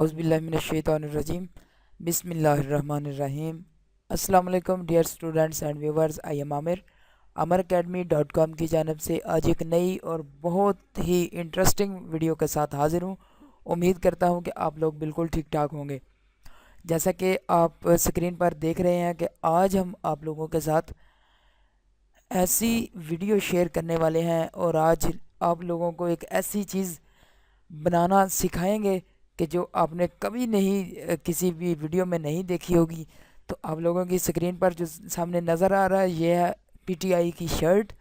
औज़ुबिल्लाहिमिनश्शैतानिर्रजीम बिस्मिल्लाहिर्रहमानिर्रहीम। अस्सलाम वालेकुम dear students and viewers, I am Aamir amaracademy.com की जानब से आज एक नई और बहुत ही इंटरेस्टिंग वीडियो के साथ हाज़िर हूँ। उम्मीद करता हूँ कि आप लोग बिल्कुल ठीक ठाक होंगे। जैसा कि आप स्क्रीन पर देख रहे हैं कि आज हम आप लोगों के साथ ऐसी वीडियो शेयर करने वाले हैं और आज आप लोगों को एक ऐसी चीज़ बनाना सिखाएंगे कि जो आपने कभी नहीं किसी भी वीडियो में नहीं देखी होगी। तो आप लोगों की स्क्रीन पर जो सामने नज़र आ रहा है ये है पीटीआई की शर्ट।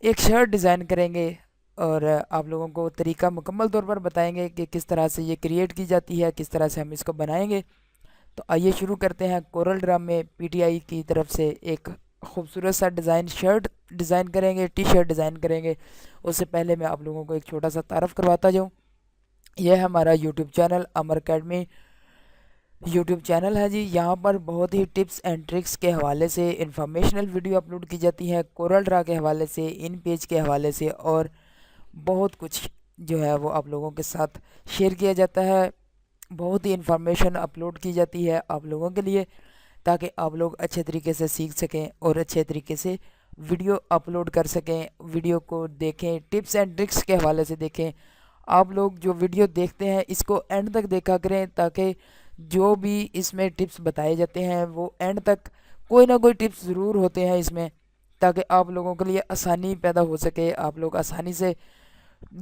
एक शर्ट डिज़ाइन करेंगे और आप लोगों को तरीका मुकम्मल तौर पर बताएंगे कि किस तरह से ये क्रिएट की जाती है, किस तरह से हम इसको बनाएंगे। तो आइए शुरू करते हैं। कोरल ड्रा में पीटीआई की तरफ से एक खूबसूरत सा डिज़ाइन शर्ट डिज़ाइन करेंगे, टी शर्ट डिज़ाइन करेंगे। उससे पहले मैं आप लोगों को एक छोटा सा तारफ़ करवाता जाऊँ। यह है हमारा यूट्यूब चैनल अमर अकेडमी यूट्यूब चैनल है जी। यहाँ पर बहुत ही टिप्स एंड ट्रिक्स के हवाले से इंफॉर्मेशनल वीडियो अपलोड की जाती है, कोरल ड्रा के हवाले से, इन पेज के हवाले से और बहुत कुछ जो है वो आप लोगों के साथ शेयर किया जाता है। बहुत ही इंफॉर्मेशन अपलोड की जाती है आप लोगों के लिए, ताकि आप लोग अच्छे तरीके से सीख सकें और अच्छे तरीके से वीडियो अपलोड कर सकें, वीडियो को देखें, टिप्स एंड ट्रिक्स के हवाले से देखें। आप लोग जो वीडियो देखते हैं इसको एंड तक देखा करें, ताकि जो भी इसमें टिप्स बताए जाते हैं वो एंड तक कोई ना कोई टिप्स ज़रूर होते हैं इसमें, ताकि आप लोगों के लिए आसानी पैदा हो सके। आप लोग आसानी से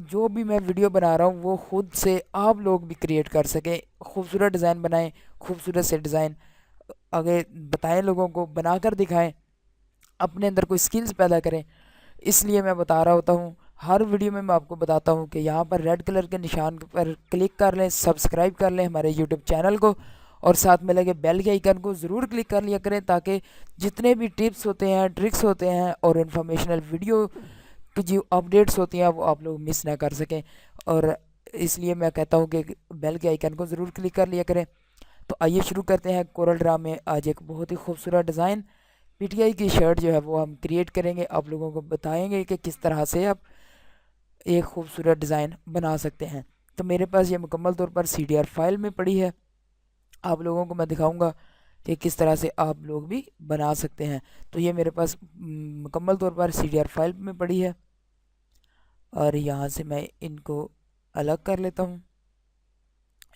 जो भी मैं वीडियो बना रहा हूँ वो खुद से आप लोग भी क्रिएट कर सकें, खूबसूरत डिज़ाइन बनाएं, खूबसूरत से डिज़ाइन आगे बताएं, लोगों को बनाकर दिखाएं, अपने अंदर कोई स्किल्स पैदा करें। इसलिए मैं बता रहा होता हूँ, हर वीडियो में मैं आपको बताता हूँ कि यहाँ पर रेड कलर के निशान पर क्लिक कर लें, सब्सक्राइब कर लें हमारे यूट्यूब चैनल को और साथ में लगे बेल के आइकन को ज़रूर क्लिक कर लिया करें, ताकि जितने भी टिप्स होते हैं, ट्रिक्स होते हैं और इन्फॉर्मेशनल वीडियो की जो अपडेट्स होती हैं वो आप लोग मिस ना कर सकें। और इसलिए मैं कहता हूँ कि बेल के आइकन को ज़रूर क्लिक कर लिया करें। तो आइए शुरू करते हैं। कोरल ड्रा में आज एक बहुत ही खूबसूरत डिज़ाइन पीटीआई की शर्ट जो है वो हम क्रिएट करेंगे, आप लोगों को बताएंगे कि किस तरह से आप एक खूबसूरत डिज़ाइन बना सकते हैं। तो मेरे पास ये मुकम्मल तौर पर सीडीआर फाइल में पड़ी है। आप लोगों को मैं दिखाऊंगा कि किस तरह से आप लोग भी बना सकते हैं। तो ये मेरे पास मुकम्मल तौर पर सीडीआर फाइल में पड़ी है और यहाँ से मैं इनको अलग कर लेता हूँ।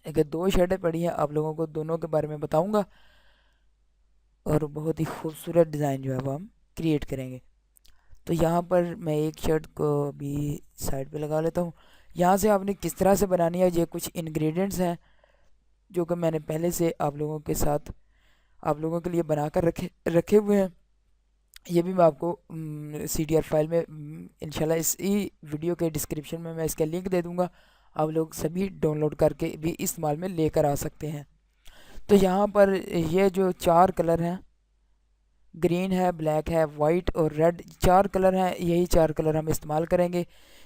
अगर दो शर्टें पड़ी हैं, आप लोगों को दोनों के बारे में बताऊंगा और बहुत ही खूबसूरत डिज़ाइन जो है वो हम क्रिएट करेंगे। तो यहाँ पर मैं एक शर्ट को भी साइड पे लगा लेता हूँ। यहाँ से आपने किस तरह से बनानी है, ये कुछ इंग्रेडिएंट्स हैं जो कि मैंने पहले से आप लोगों के साथ आप लोगों के लिए बनाकर रखे हुए हैं। ये भी मैं आपको सीडीआर फाइल में इंशाल्लाह इसी वीडियो के डिस्क्रिप्शन में मैं इसका लिंक दे दूँगा। आप लोग सभी डाउनलोड करके भी इस्तेमाल में लेकर आ सकते हैं। तो यहाँ पर ये जो चार कलर हैं, ग्रीन है, ब्लैक है, वाइट और रेड, चार कलर हैं। यही चार कलर हम इस्तेमाल करेंगे।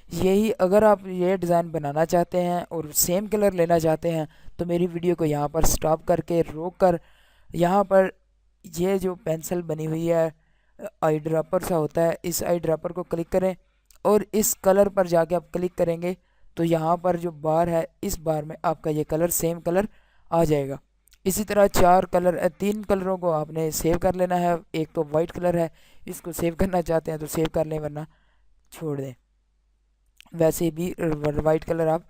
यही अगर आप ये डिज़ाइन बनाना चाहते हैं और सेम कलर लेना चाहते हैं तो मेरी वीडियो को यहाँ पर स्टॉप करके रोक कर यहाँ पर ये जो पेंसिल बनी हुई है, आई ड्रॉपर सा होता है, इस आई ड्रॉपर को क्लिक करें और इस कलर पर जाके आप क्लिक करेंगे तो यहाँ पर जो बार है इस बार में आपका ये कलर सेम कलर आ जाएगा। इसी तरह चार कलर तीन कलरों को आपने सेव कर लेना है। एक तो वाइट कलर है, इसको सेव करना चाहते हैं तो सेव कर लें, वरना छोड़ दें। वैसे भी वाइट कलर आप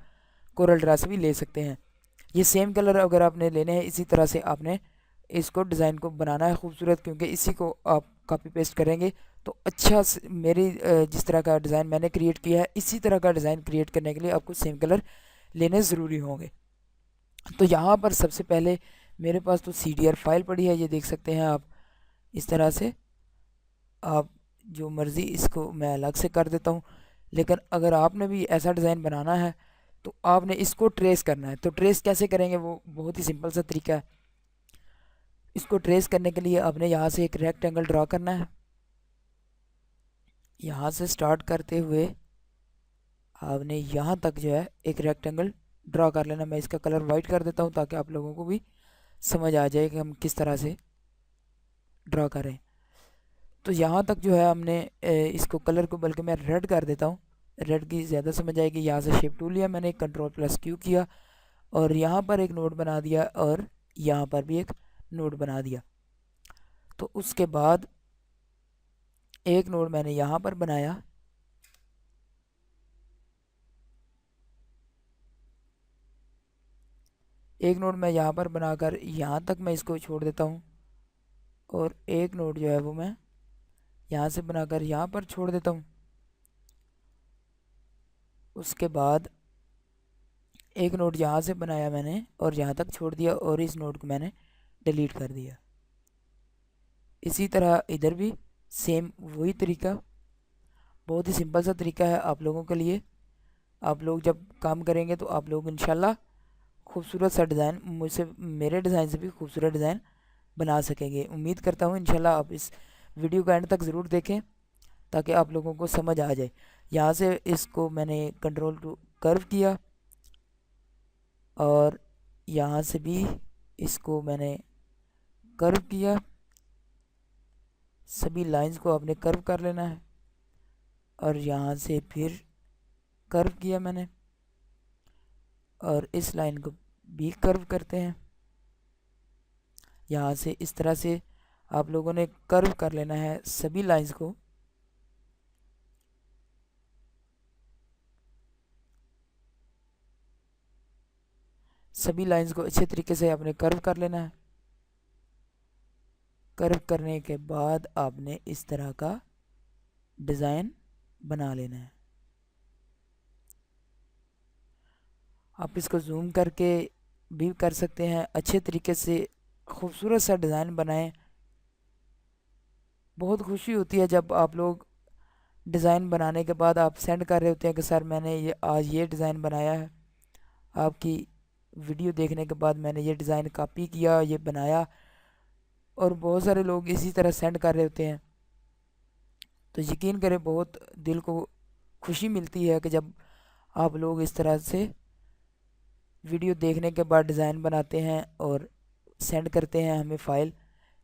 कोरल ड्रा से भी ले सकते हैं। ये सेम कलर अगर आपने लेने हैं, इसी तरह से आपने इसको डिज़ाइन को बनाना है खूबसूरत, क्योंकि इसी को आप कॉपी पेस्ट करेंगे तो अच्छा मेरी जिस तरह का डिज़ाइन मैंने क्रिएट किया है इसी तरह का डिज़ाइन क्रिएट करने के लिए आपको सेम कलर लेने ज़रूरी होंगे। तो यहाँ पर सबसे पहले मेरे पास तो सीडीआर फाइल पड़ी है, ये देख सकते हैं आप। इस तरह से आप जो मर्ज़ी, इसको मैं अलग से कर देता हूँ। लेकिन अगर आपने भी ऐसा डिज़ाइन बनाना है तो आपने इसको ट्रेस करना है। तो ट्रेस कैसे करेंगे, वो बहुत ही सिंपल सा तरीका है। इसको ट्रेस करने के लिए आपने यहाँ से एक रेक्टेंगल ड्रा करना है। यहाँ से स्टार्ट करते हुए आपने यहाँ तक जो है एक रेक्टेंगल ड्रा कर लेना। मैं इसका कलर वाइट कर देता हूँ ताकि आप लोगों को भी समझ आ जाए कि हम किस तरह से ड्रा करें। तो यहाँ तक जो है हमने इसको कलर को, बल्कि मैं रेड कर देता हूँ, रेड की ज़्यादा समझ आएगी। यहाँ से शेप टूल लिया मैंने, कंट्रोल प्लस क्यू किया और यहाँ पर एक नोड बना दिया और यहाँ पर भी एक नोड बना दिया। तो उसके बाद एक नोड मैंने यहाँ पर बनाया, एक नोड मैं यहाँ पर बनाकर यहाँ तक मैं इसको छोड़ देता हूँ, और एक नोड जो है वो मैं यहाँ से बनाकर यहाँ पर छोड़ देता हूँ। उसके बाद एक नोड यहाँ से बनाया मैंने और यहाँ तक छोड़ दिया, और इस नोड को मैंने डिलीट कर दिया। इसी तरह इधर भी सेम वही तरीका, बहुत ही सिंपल सा तरीका है आप लोगों के लिए। आप लोग जब काम करेंगे तो आप लोग इंशाल्लाह खूबसूरत सा डिज़ाइन मुझसे, मेरे डिज़ाइन से भी खूबसूरत डिज़ाइन बना सकेंगे। उम्मीद करता हूँ इंशाल्लाह आप इस वीडियो का एंड तक ज़रूर देखें ताकि आप लोगों को समझ आ जाए। यहाँ से इसको मैंने कंट्रोल टू कर्व किया, और यहाँ से भी इसको मैंने कर्व किया। सभी लाइंस को आपने कर्व कर लेना है, और यहाँ से फिर कर्व किया मैंने, और इस लाइन को भी कर्व करते हैं। यहाँ से इस तरह से आप लोगों ने कर्व कर लेना है सभी लाइंस को। सभी लाइंस को अच्छे तरीके से आपने कर्व कर लेना है। कर्व करने के बाद आपने इस तरह का डिज़ाइन बना लेना है। आप इसको जूम करके भी कर सकते हैं, अच्छे तरीके से खूबसूरत सा डिज़ाइन बनाएं। बहुत खुशी होती है जब आप लोग डिज़ाइन बनाने के बाद आप सेंड कर रहे होते हैं कि सर मैंने ये आज ये डिज़ाइन बनाया है, आपकी वीडियो देखने के बाद मैंने ये डिज़ाइन कॉपी किया, ये बनाया। और बहुत सारे लोग इसी तरह सेंड कर रहे होते हैं। तो यकीन करें बहुत दिल को खुशी मिलती है कि जब आप लोग इस तरह से वीडियो देखने के बाद डिज़ाइन बनाते हैं और सेंड करते हैं हमें फ़ाइल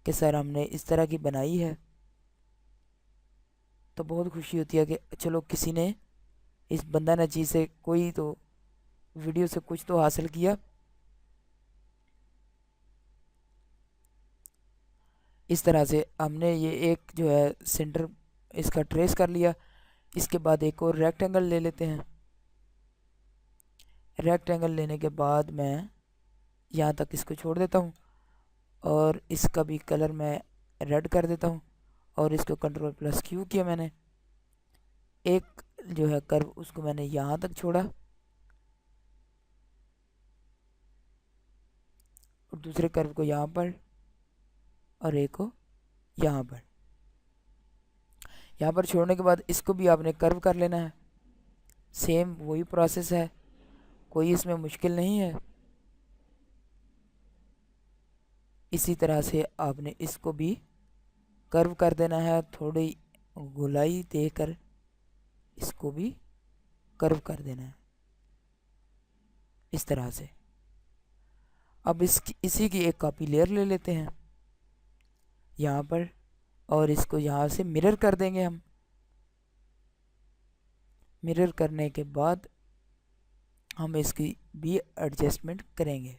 कि सर हमने इस तरह की बनाई है। तो बहुत खुशी होती है कि चलो किसी ने, इस बंदा नची से कोई तो वीडियो से कुछ तो हासिल किया। इस तरह से हमने ये एक जो है सेंटर इसका ट्रेस कर लिया। इसके बाद एक और रेक्टेंगल ले लेते हैं। रेक्टेंगल लेने के बाद मैं यहाँ तक इसको छोड़ देता हूँ, और इसका भी कलर मैं रेड कर देता हूँ, और इसको कंट्रोल प्लस क्यू किया मैंने। एक जो है कर्व उसको मैंने यहाँ तक छोड़ा, और दूसरे कर्व को यहाँ पर, और एक को यहाँ पर। यहाँ पर छोड़ने के बाद इसको भी आपने कर्व कर लेना है। सेम वही प्रोसेस है, कोई इसमें मुश्किल नहीं है। इसी तरह से आपने इसको भी कर्व कर देना है, थोड़ी गोलाई देकर इसको भी कर्व कर देना है इस तरह से। अब इसी की एक कॉपी लेयर ले लेते हैं यहाँ पर, और इसको यहाँ से मिरर कर देंगे हम। मिरर करने के बाद हम इसकी भी एडजस्टमेंट करेंगे।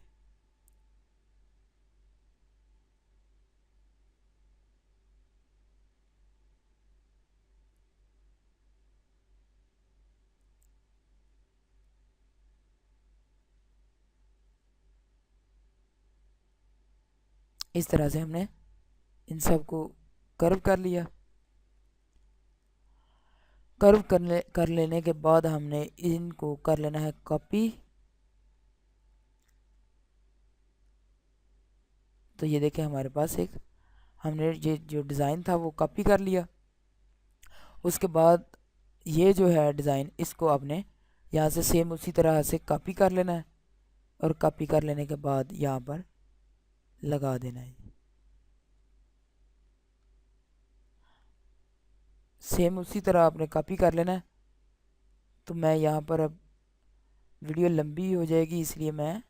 इस तरह से हमने इन सब को कर्व कर लिया। कर्व कर लेने के बाद हमने इनको कर लेना है कॉपी। तो ये देखें हमारे पास एक, हमने ये जो डिज़ाइन था वो कॉपी कर लिया। उसके बाद ये जो है डिज़ाइन, इसको आपने यहाँ से सेम उसी तरह से कॉपी कर लेना है, और कॉपी कर लेने के बाद यहाँ पर लगा देना है। सेम उसी तरह आपने कॉपी कर लेना है। तो मैं यहाँ पर, अब वीडियो लंबी हो जाएगी इसलिए मैं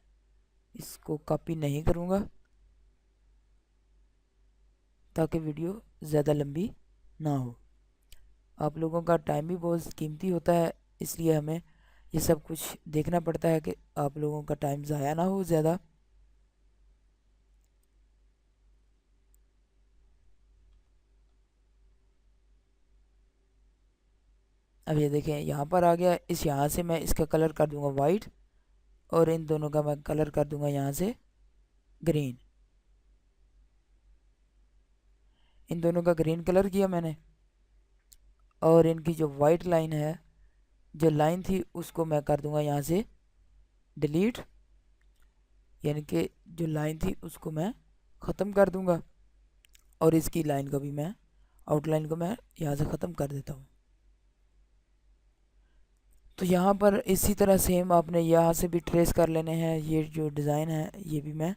इसको कॉपी नहीं करूँगा ताकि वीडियो ज़्यादा लंबी ना हो। आप लोगों का टाइम भी बहुत कीमती होता है, इसलिए हमें ये सब कुछ देखना पड़ता है कि आप लोगों का टाइम ज़ाया ना हो ज़्यादा। अब ये देखें यहाँ पर आ गया, इस यहाँ से मैं इसका कलर कर दूंगा वाइट और इन दोनों का मैं कलर कर दूंगा यहाँ से ग्रीन। इन दोनों का ग्रीन कलर किया मैंने और इनकी जो वाइट लाइन है, जो लाइन थी, उसको मैं कर दूंगा यहाँ से डिलीट, यानी कि जो लाइन थी उसको मैं ख़त्म कर दूंगा और इसकी लाइन को भी मैं, आउटलाइन को मैं यहाँ से ख़त्म कर देता हूँ। तो यहाँ पर इसी तरह सेम आपने यहाँ से भी ट्रेस कर लेने हैं। ये जो डिज़ाइन है ये भी मैं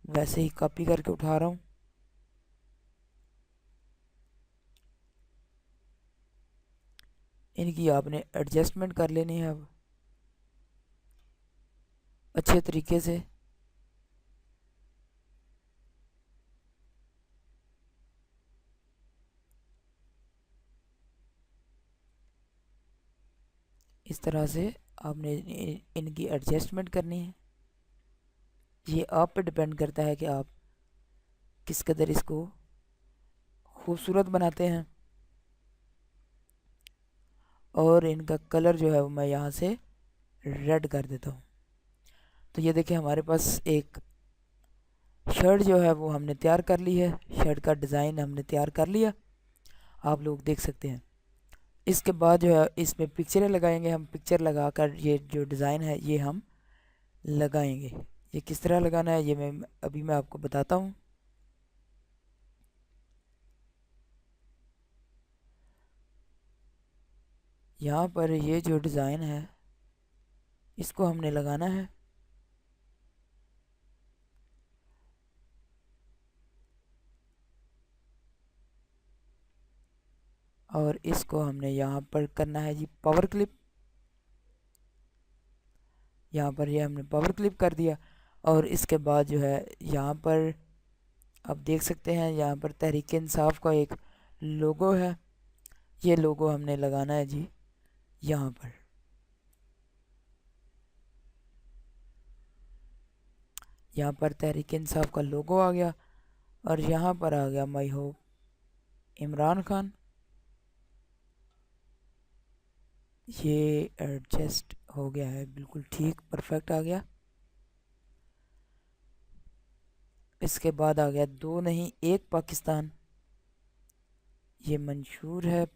वैसे ही कॉपी करके उठा रहा हूँ। इनकी आपने एडजस्टमेंट कर लेनी है अब अच्छे तरीके से। इस तरह से आपने इनकी एडजस्टमेंट करनी है। ये आप पे डिपेंड करता है कि आप किस कदर इसको खूबसूरत बनाते हैं। और इनका कलर जो है वो मैं यहाँ से रेड कर देता हूँ। तो ये देखिए हमारे पास एक शर्ट जो है वो हमने तैयार कर ली है, शर्ट का डिज़ाइन हमने तैयार कर लिया, आप लोग देख सकते हैं। इसके बाद जो है इसमें पिक्चरें लगाएंगे हम। पिक्चर लगाकर ये जो डिज़ाइन है ये हम लगाएंगे। ये किस तरह लगाना है ये मैं आपको बताता हूँ। यहाँ पर ये जो डिज़ाइन है इसको हमने लगाना है और इसको हमने यहाँ पर करना है जी पावर क्लिप। यहाँ पर ये हमने पावर क्लिप कर दिया और इसके बाद जो है यहाँ पर आप देख सकते हैं यहाँ पर तहरीक इंसाफ का एक लोगो है। ये लोगो हमने लगाना है जी यहाँ पर। यहाँ पर तहरीक इंसाफ का लोगो आ गया और यहाँ पर आ गया माई होप इमरान खान। ये एडजस्ट हो गया है, बिल्कुल ठीक परफेक्ट आ गया। इसके बाद आ गया दो नहीं एक पाकिस्तान। ये मंशूर है,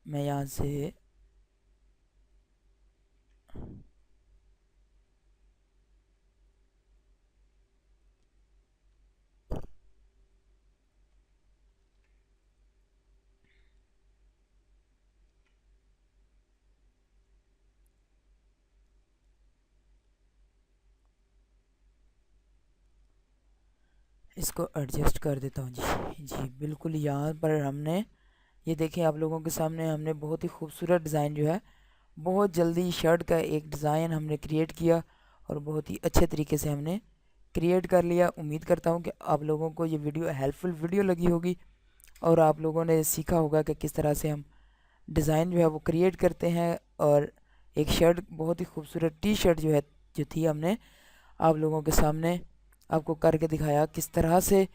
मैं यहाँ से इसको एडजस्ट कर देता हूँ जी। जी बिल्कुल, यहाँ पर हमने ये देखें आप लोगों के सामने हमने बहुत ही खूबसूरत डिज़ाइन जो है, बहुत जल्दी शर्ट का एक डिज़ाइन हमने क्रिएट किया और बहुत ही अच्छे तरीके से हमने क्रिएट कर लिया। उम्मीद करता हूँ कि आप लोगों को ये वीडियो हेल्पफुल वीडियो लगी होगी और आप लोगों ने सीखा होगा कि किस तरह से हम डिज़ाइन जो है वो क्रिएट करते हैं। और एक शर्ट, बहुत ही खूबसूरत टी शर्ट जो है, जो थी, हमने आप लोगों के सामने आपको करके दिखाया किस तरह से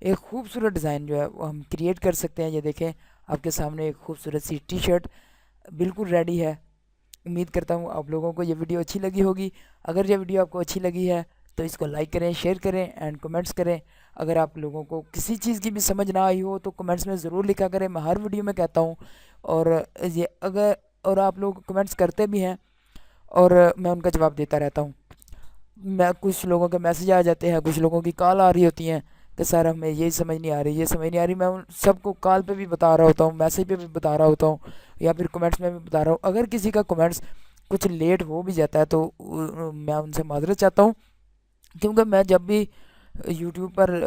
एक खूबसूरत डिज़ाइन जो है वो हम क्रिएट कर सकते हैं। ये देखें आपके सामने एक खूबसूरत सी टी शर्ट बिल्कुल रेडी है। उम्मीद करता हूँ आप लोगों को ये वीडियो अच्छी लगी होगी। अगर ये वीडियो आपको अच्छी लगी है तो इसको लाइक करें, शेयर करें एंड कमेंट्स करें। अगर आप लोगों को किसी चीज़ की भी समझ ना आई हो तो कमेंट्स में ज़रूर लिखा करें, मैं हर वीडियो में कहता हूँ। और ये अगर और आप लोग कमेंट्स करते भी हैं और मैं उनका जवाब देता रहता हूँ। मैं कुछ लोगों के मैसेज आ जाते हैं, कुछ लोगों की कॉल आ रही होती हैं कि सर हमें ये समझ नहीं आ रही, ये समझ नहीं आ रही। मैं उन सबको कॉल पे भी बता रहा होता हूँ, मैसेज पे भी बता रहा होता हूँ या फिर कमेंट्स में भी बता रहा हूँ। अगर किसी का कमेंट्स कुछ लेट हो भी जाता है तो मैं उनसे माजरत चाहता हूँ, क्योंकि मैं जब भी यूट्यूब पर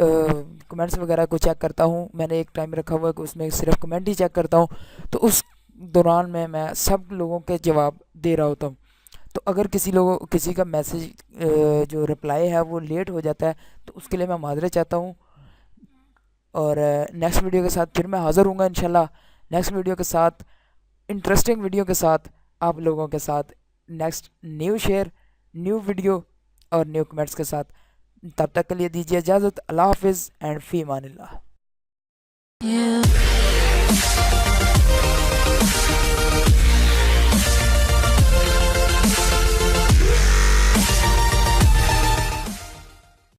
कमेंट्स वगैरह को चेक करता हूँ, मैंने एक टाइम रखा हुआ है कि उसमें सिर्फ कमेंट ही चेक करता हूँ, तो उस दौरान में मैं सब लोगों के जवाब दे रहा होता हूँ। तो अगर किसी का मैसेज जो रिप्लाई है वो लेट हो जाता है तो उसके लिए मैं माजरत चाहता हूँ। और नेक्स्ट वीडियो के साथ फिर मैं हाज़िर हूँगा इंशाल्लाह। नेक्स्ट वीडियो के साथ, इंटरेस्टिंग वीडियो के साथ आप लोगों के साथ next new share, new video और न्यू कमेंट्स के साथ। तब तक के लिए दीजिए इजाज़त। अल्लाह हाफिज़ एंड फ़ी अमानिल्लाह।